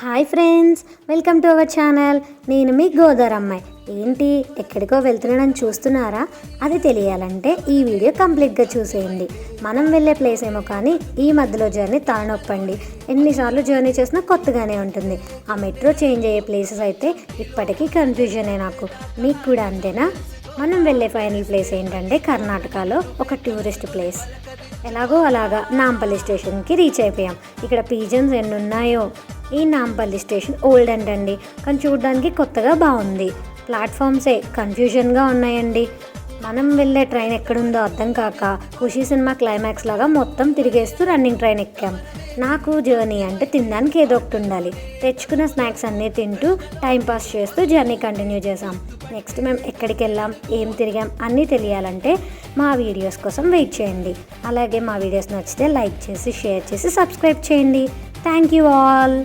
Hi friends, welcome to our channel. నేను మీ గోదావరి అమ్మాయి. ఏంటి ఎక్కడికో వెళ్తున్నానని చూస్తున్నారా? అది తెలియాలంటే ఈ వీడియో కంప్లీట్గా చూసేయండి. మనం వెళ్ళే ప్లేస్ ఏమో కానీ ఈ మధ్యలో జర్నీ తలనొప్పండి. ఎన్నిసార్లు జర్నీ చేసినా కొత్తగానే ఉంటుంది. ఆ మెట్రో చేంజ్ అయ్యే ప్లేసెస్ అయితే ఇప్పటికీ కన్ఫ్యూజనే నాకు. మీకు కూడా అంతేనా? మనం వెళ్ళే ఫైనల్ ప్లేస్ ఏంటంటే కర్ణాటకలో ఒక టూరిస్ట్ ప్లేస్. ఎలాగో అలాగా నాంపల్లి స్టేషన్కి రీచ్ అయిపోయాం. ఇక్కడ పీజన్స్ ఎన్ని ఉన్నాయో. ఈ నాంపల్లి స్టేషన్ ఓల్డ్ అండి, కానీ చూడడానికి కొత్తగా బాగుంది. ప్లాట్ఫామ్సే కన్ఫ్యూజన్గా ఉన్నాయండి. మనం వెళ్ళే ట్రైన్ ఎక్కడుందో అర్థం కాక ఖుషీ సినిమా క్లైమాక్స్ లాగా మొత్తం తిరిగేస్తూ రన్నింగ్ ట్రైన్ ఎక్కాం. నాకు జర్నీ అంటే తినడానికి ఏదో ఒకటి ఉండాలి. తెచ్చుకున్న స్నాక్స్ అన్నీ తింటూ టైంపాస్ చేస్తూ జర్నీ కంటిన్యూ చేసాం. నెక్స్ట్ మేము ఎక్కడికి వెళ్ళాం, ఏం తిరిగాం అన్నీ తెలియాలంటే మా వీడియోస్ కోసం వెయిట్ చేయండి. అలాగే మా వీడియోస్ నచ్చితే లైక్ చేసి, షేర్ చేసి, సబ్స్క్రైబ్ చేయండి. Thank you all.